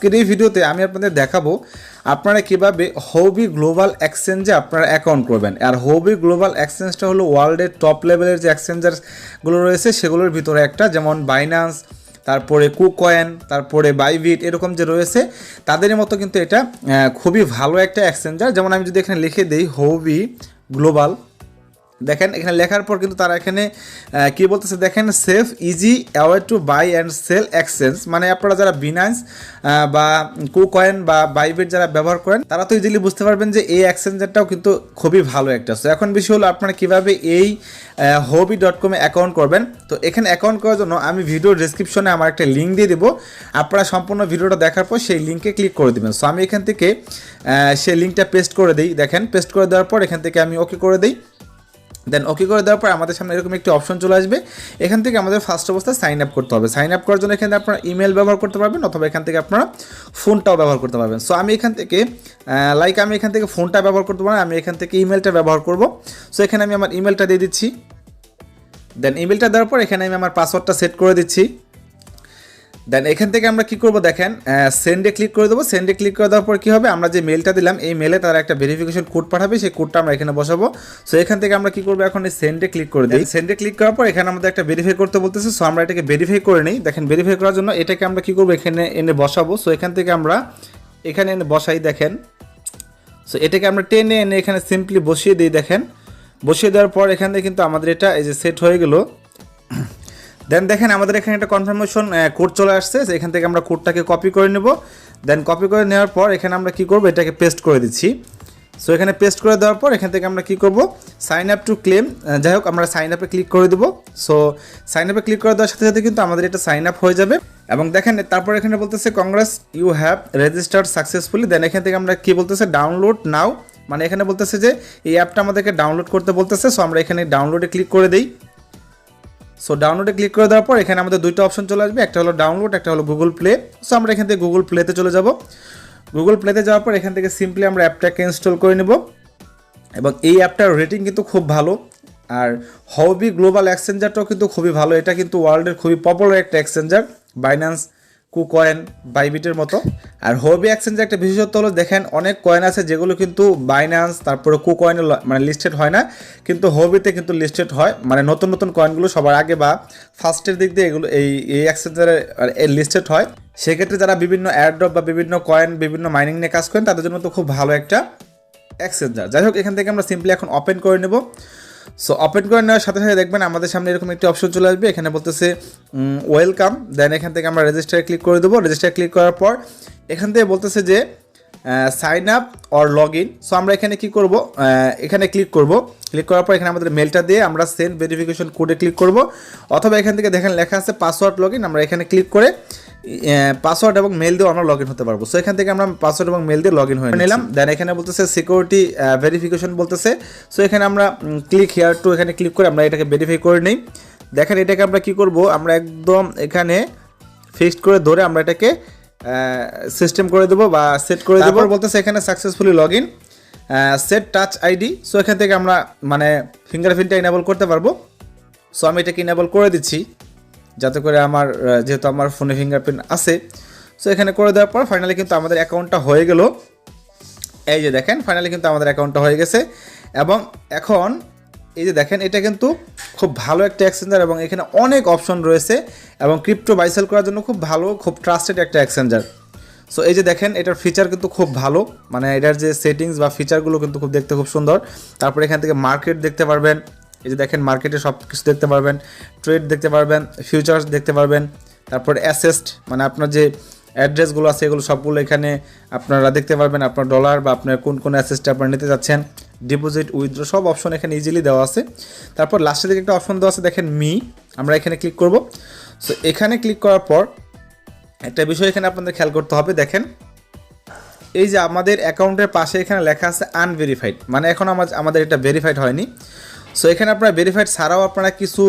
আজকের এই ভিডিওতে আমি আপনাদের দেখাবো আপনারা কিভাবে হুওবি গ্লোবাল এক্সচেঞ্জে আপনারা অ্যাকাউন্ট করবেন। আর হুওবি গ্লোবাল এক্সচেঞ্জটা হলো ওয়ার্ল্ডের টপ লেভেলের যে এক্সচেঞ্জারগুলো রয়েছে সেগুলোর ভিতরে একটা, যেমন বাইন্যান্স, তারপরে কুকয়েন, তারপরে বাইবিট, এরকম যে রয়েছে তাদেরই মতো কিন্তু এটা খুবই ভালো একটা এক্সচেঞ্জার। যেমন আমি যদি এখানে লিখে দিই হুওবি গ্লোবাল, দেখেন এখানে লেখার পর কিন্তু তারা এখানে কি বলতেছে দেখেন, safe easy a way to buy and sell exchange. মানে আপনারা যারা বিনান্স বা কুকয়েন বা বাইবিট যারা ব্যবহার করেন তারা তো ইজিলি বুঝতে পারবেন যে এই এক্সচেঞ্জারটাও কিন্তু খুবই ভালো একটা। সো এখন বিষয় হলো আপনারা কীভাবে এই huobi.com অ্যাকাউন্ট করবেন। তো এখানে অ্যাকাউন্ট করার জন্য আমি ভিডিওর ডিসক্রিপশনে আমার একটা লিঙ্ক দিয়ে দেবো, আপনারা সম্পূর্ণ ভিডিওটা দেখার পর সেই লিঙ্কে ক্লিক করে দেবেন। সো আমি এখান থেকে সেই লিঙ্কটা পেস্ট করে দিই। দেখেন পেস্ট করে দেওয়ার পর এখান থেকে আমি ওকে করে দিই। দেন ওকে করে দেওয়ার পর আমাদের সামনে এরকম একটি অপশন চলে আসবে। এখান থেকে আমাদের ফার্স্ট অবস্থায় সাইন আপ করতে হবে। সাইন আপ করার জন্য এখানে আপনারা ইমেল ব্যবহার করতে পারবেন অথবা এখান থেকে আপনারা ফোনটাও ব্যবহার করতে পারবেন। সো আমি এখান থেকে আমি এখান থেকে ফোনটা ব্যবহার করতে পারি, আমি এখান থেকে ইমেলটা ব্যবহার করব। সো এখানে আমি আমার ইমেলটা দিয়ে দিচ্ছি। দেন ইমেলটা দেওয়ার পর এখানে আমি আমার পাসওয়ার্ডটা সেট করে দিচ্ছি। দেন এখান থেকে আমরা কি করব দেখেন, সেন্ডে ক্লিক করে দেবো। সেন্ডে ক্লিক করে দেওয়ার পর কী হবে, আমরা যে মেলটা দিলাম এই মেলে তারা একটা ভেরিফিকেশন কোড পাঠাবে, সেই কোডটা আমরা এখানে বসাবো। সো এখান থেকে আমরা কি করবো, এখন এই সেন্ডে ক্লিক করে দিই। সেন্ডে ক্লিক করার পর এখানে আমাদের একটা ভেরিফাই করতে বলতেছে। সো আমরা এটাকে ভেরিফাই করে নিই। দেখেন ভেরিফাই করার জন্য এটাকে আমরা কি করবো, এখানে এনে বসাবো। সো এখান থেকে আমরা এখানে এনে বসাই। দেখেন সো এটাকে আমরা টেনে এনে এখানে সিম্পলি বসিয়ে দিই। দেখেন বসিয়ে দেওয়ার পর এখান থেকে কিন্তু আমাদের এটা এই যে সেট হয়ে গেল। দেন দেখেন আমাদের এখানে একটা কনফার্মেশন কোড চলে আসছে। এখান থেকে আমরা কোডটাকে কপি করে নেব। দেন কপি করে নেওয়ার পর এখানে আমরা কি করব, এটাকে পেস্ট করে দিচ্ছি। সো এখানে পেস্ট করে দেওয়ার পর এখান থেকে আমরা কি করব, সাইন আপ টু ক্লেম, যাই হোক আমরা সাইন আপে ক্লিক করে দেবো। সো সাইন আপে ক্লিক করে দেওয়ার সাথে সাথে কিন্তু আমাদের এটা সাইন আপ হয়ে যাবে। এবং দেখেন তারপর এখানে বলতেছে congrats you have registered successfully. Then এখান থেকে আমরা কি বলতেছে, ডাউনলোড নাও, মানে এখানে বলতেছে যে এই অ্যাপটা আমাদেরকে ডাউনলোড করতে বলতেছে। সো আমরা এখানে ডাউনলোডে ক্লিক করে দিই। সো ডাউনলোডে ক্লিক করে দেওয়ার পর এখানে আমাদের দুইটা অপশন চলে আসবে, একটা হলো ডাউনলোড, একটা হলো গুগল প্লে। সো আমরা এখান থেকে গুগল প্লেতে চলে যাব। গুগল প্লেতে যাওয়ার পর এখান থেকে সিম্পলি আমরা অ্যাপটাকে ইনস্টল করে নেব। এবং এই অ্যাপটার রেটিং কিন্তু খুব ভালো। আর হুওবি গ্লোবাল এক্সচেঞ্জারটাও কিন্তু খুবই ভালো। এটা কিন্তু ওয়ার্ল্ডের খুবই পপুলার একটা এক্সচেঞ্জার, বাইন্যান্স, কুকয়েন, বাইবিটের মতো। আর হুওবি এক্সচেঞ্জার একটা বিশেষত্ব হলো দেখেন অনেক কয়েন আছে যেগুলো কিন্তু বাইন্যান্স তারপরে কুকয়েনে মানে লিস্টেড হয় না, কিন্তু হুওবিতে কিন্তু লিস্টেড হয়। মানে নতুন নতুন কয়েনগুলো সবার আগে বা ফার্স্টের দিক দিয়ে এগুলো এই এক্সচেঞ্জারে লিস্টেড হয়। সেক্ষেত্রে যারা বিভিন্ন এয়ারড্রপ বা বিভিন্ন কয়েন বিভিন্ন মাইনিং নিয়ে কাজ করেন তাদের জন্য তো খুব ভালো একটা এক্সচেঞ্জার। যাই হোক এখান থেকে আমরা সিম্পলি এখন ওপেন করে নেব। সো ওপেন করে নেওয়ার সাথে সাথে দেখবেন আমাদের সামনে এরকম একটি অপশন চলে আসবে, এখানে বলতেছে ওয়েলকাম। দেন এখান থেকে আমরা রেজিস্টারে ক্লিক করে দেবো। রেজিস্টারে ক্লিক করার পর এখান থেকে বলতেছে যে sign up or log in. So আমরা এখানে কি করব, এখানে ক্লিক করব। ক্লিক করার পর এখানে আমাদের মেলটা দিয়ে আমরা সেন্ড ভেরিফিকেশন কোডে ক্লিক করব, অথবা এখান থেকে দেখেন লেখা আছে পাসওয়ার্ড লগ ইন, আমরা এখানে ক্লিক করে পাসওয়ার্ড এবং মেল দিয়েও আমরা লগ ইন হতে পারবো। সো এখান থেকে আমরা পাসওয়ার্ড এবং মেল দিয়ে লগ ইন হয়ে নিলাম। দেন এখানে বলতেছে সিকিউরিটি ভেরিফিকেশন বলতেছে। সো এখানে আমরা ক্লিক হিয়ার টু, এখানে ক্লিক করে আমরা এটাকে ভেরিফাই করে নিই। দেখেন এটাকে আমরা কি করব, আমরা একদম এখানে ফিক্সড করে ধরে আমরা এটাকে সিস্টেম করে দেবো বা সেট করে দেবো। বলতেছে এখানে successfully log in, set touch ID. So এখান থেকে আমরা মানে ফিঙ্গারপ্রিন্টটা ইনেবল করতে পারবো। সো আমি এটাকে ইনেবল করে দিচ্ছি যাতে করে আমার যেহেতু আমার ফোনে ফিঙ্গারপ্রিন্ট আছে। সো এখানে করে দেওয়ার পর ফাইনালি কিন্তু আমাদের অ্যাকাউন্টটা হয়ে গেল। এই যে দেখেন ফাইনালি কিন্তু আমাদের অ্যাকাউন্টটা হয়ে গেছে। এবং এখন এই যে দেখেন এটা কিন্তু খুব ভালো একটা এক্সচেঞ্জার এবং এখানে অনেক অপশন রয়েছে এবং ক্রিপ্টো বাইসেল করার জন্য খুব ভালো, খুব ট্রাস্টেড একটা এক্সচেঞ্জার। সো এই যে দেখেন এটার ফিচার কিন্তু খুব ভালো, মানে এটার যে সেটিংস বা ফিচারগুলো কিন্তু খুব দেখতে খুব সুন্দর। তারপর এখান থেকে মার্কেট দেখতে পারবেন, এই যে দেখেন মার্কেটে সব কিছু দেখতে পারবেন, ট্রেড দেখতে পারবেন, ফিউচার্স দেখতে পারবেন। তারপর অ্যাসেস্ট মানে আপনার যে অ্যাড্রেসগুলো আছে এগুলো সবগুলো এখানে আপনারা দেখতে পারবেন, আপনার ডলার বা আপনার কোন কোন অ্যাসেস্টে আপনারা নিতে যাচ্ছেন, ডিপোজিট, উইথড্র সব অপশন এখানে ইজিলি দেওয়া আছে। তারপর লাস্টের দিকে একটা অপশন দেওয়া আছে দেখেন মি, আমরা এখানে ক্লিক করব। সো এখানে ক্লিক করার পর একটা বিষয় এখানে আপনাদের খেয়াল করতে হবে, দেখেন এই যে আমাদের অ্যাকাউন্টের পাশে এখানে লেখা আছে আনভেরিফাইড, মানে এখন আমাদের এটা ভেরিফাইড হয়নি। সো এখানে আপনারা ভেরিফাইড ছাড়াও আপনারা কিছু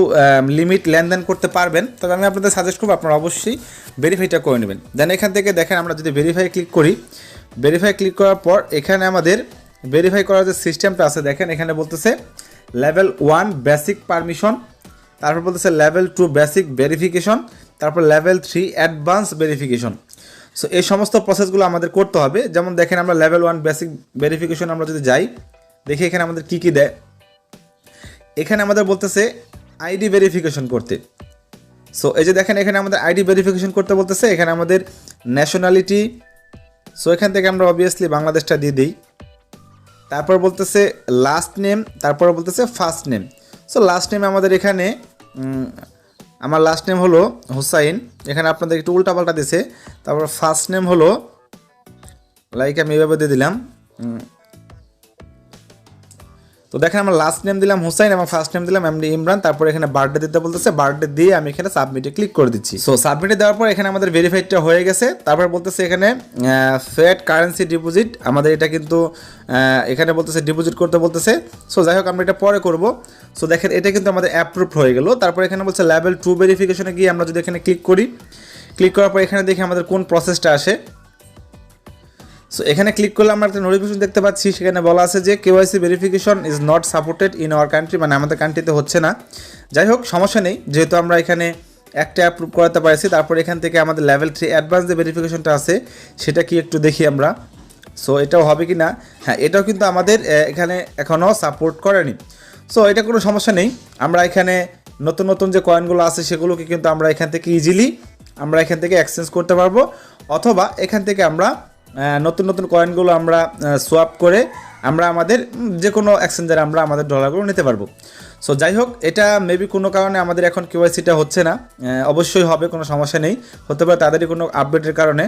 লিমিট লেনদেন করতে পারবেন, তবে আমি আপনাদের সাজেস্ট করবো আপনারা অবশ্যই ভেরিফাইটা করে নেবেন। দেন এখান থেকে দেখেন আমরা যদি ভেরিফাই ক্লিক করি, ভেরিফাই ক্লিক করার পর এখানে আমাদের ভেরিফাই করার যে সিস্টেমটা আছে দেখেন এখানে বলতেছে লেভেল 1 বেসিক পারমিশন, তারপর বলতেছে লেভেল 2 বেসিক ভেরিফিকেশন, তারপর লেভেল 3 অ্যাডভান্স ভেরিফিকেশন। সো এই সমস্ত প্রসেসগুলো আমাদের করতে হবে। যেমন দেখেন আমরা লেভেল 1 বেসিক ভেরিফিকেশন আমরা যদি যাই, দেখি এখানে আমাদের কী কী দেয়। এখানে আমাদের বলতেছে আইডি ভেরিফিকেশন করতে। সো এই যে দেখেন এখানে আমাদের আইডি ভেরিফিকেশন করতে বলতেছে, এখানে আমাদের ন্যাশনালিটি, সো এখান থেকে আমরা অবভিয়াসলি বাংলাদেশটা দিয়ে দিই। তারপর বলতেছে লাস্ট নেম, তারপর বলতেছে first name. So last name আমাদের এখানে আমার লাস্ট নেম হলো হুসাইন, এখানে আপনাদের একটু উল্টাপাল্টা দিছে। তারপর ফার্স্ট নেম হলো লাইক আমি এভাবে দিয়ে দিলাম। তো দেখেন আমরা লাস্ট নেম দিলাম হুসাইন এবং ফার্স্ট নেম দিলাম এমডি ইমরান। তারপর এখানে বার্থডে দিতে বলতেছে, বার্থডে দিয়ে আমি এখানে সাবমিটে ক্লিক করে দিচ্ছি। সো সাবমিটে দেওয়ার পর এখানে আমাদের ভেরিফাইডটা হয়ে গেছে। তারপর বলতেছে এখানে ফ্যাট কারেন্সি ডিপোজিট, আমাদের এটা কিন্তু এখানে বলতেছে ডিপোজিট করতে বলতেছে। সো যাই হোক আমরা এটা পরে করব। সো দেখেন এটা কিন্তু আমাদের অ্যাপ্রুভড হয়ে গেল। তারপর এখানে বলছে লেভেল 2 ভেরিফিকেশনে গিয়ে আমরা যদি এখানে ক্লিক করি, ক্লিক করার পর এখানে দেখি আমাদের কোন প্রসেসটা আসে। সো এখানে ক্লিক করলে আমরা একটা নোটিফিকেশন দেখতে পাচ্ছি, সেখানে বলা আছে যে KYC verification is not supported in our country, মানে আমাদের কান্ট্রিতে হচ্ছে না। যাই হোক সমস্যা নেই, যেহেতু আমরা এখানে একটা অ্যাপ্রুভ করাতে পারছি। তারপর এখান থেকে আমাদের লেভেল 3 অ্যাডভান্স যে ভেরিফিকেশনটা আছে সেটা কি একটু দেখি আমরা। সো এটাও হবে কি না, হ্যাঁ এটাও কিন্তু আমাদের এখানে এখনও সাপোর্ট করেনি। সো এটা কোনো সমস্যা নেই, আমরা এখানে নতুন নতুন যে কয়েনগুলো আছে সেগুলোকে কিন্তু আমরা এখান থেকে ইজিলি আমরা এখান থেকে এক্সচেঞ্জ করতে পারবো, অথবা এখান থেকে আমরা নতুন নতুন কয়েনগুলো আমরা সোয়াপ করে আমরা আমাদের যে কোনো এক্সচেঞ্জারে আমরা আমাদের ডলারগুলো নিতে পারবো। সো যাই হোক এটা মেবি কোনো কারণে আমাদের এখন কেওয়াইসিটা হচ্ছে না, অবশ্যই হবে, কোনো সমস্যা নেই, হতে পারে তাদেরই কোনো আপডেটের কারণে,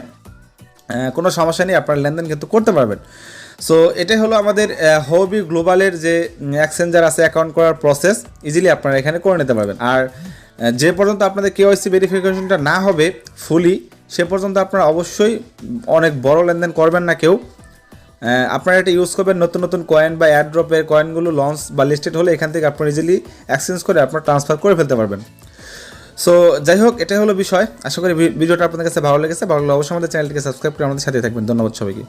কোনো সমস্যা নেই, আপনারা লেনদেন কিন্তু করতে পারবেন। সো এটাই হলো আমাদের হুওবি গ্লোবালের যে এক্সচেঞ্জার আছে অ্যাকাউন্ট করার প্রসেস, ইজিলি আপনারা এখানে করে নিতে পারবেন। আর যে পর্যন্ত আপনাদের কেওয়াইসি ভেরিফিকেশনটা না হবে ফুলি, সে পর্যন্ত আপনারা অবশ্যই অনেক বড় লেনদেন করবেন না কেউ। আপনারা এটা ইউজ করবেন নতুন নতুন কয়েন বা এয়ারড্রপের কয়েনগুলো লঞ্চ বা লিস্টেড হলে এখান থেকে আপনারা ইজিলি এক্সচেঞ্জ করে আপনারা ট্রান্সফার করে ফেলতে পারবেন। সো যাই হোক এটাই হলো বিষয়। আশা করি ভিডিওটা আপনাদের কাছে ভালো লেগেছে। ভালো লাগলে অবশ্যই আমাদের চ্যানেলটিকে সাবস্ক্রাইব করে আমাদের সাথে থাকবেন। ধন্যবাদ সবাইকে।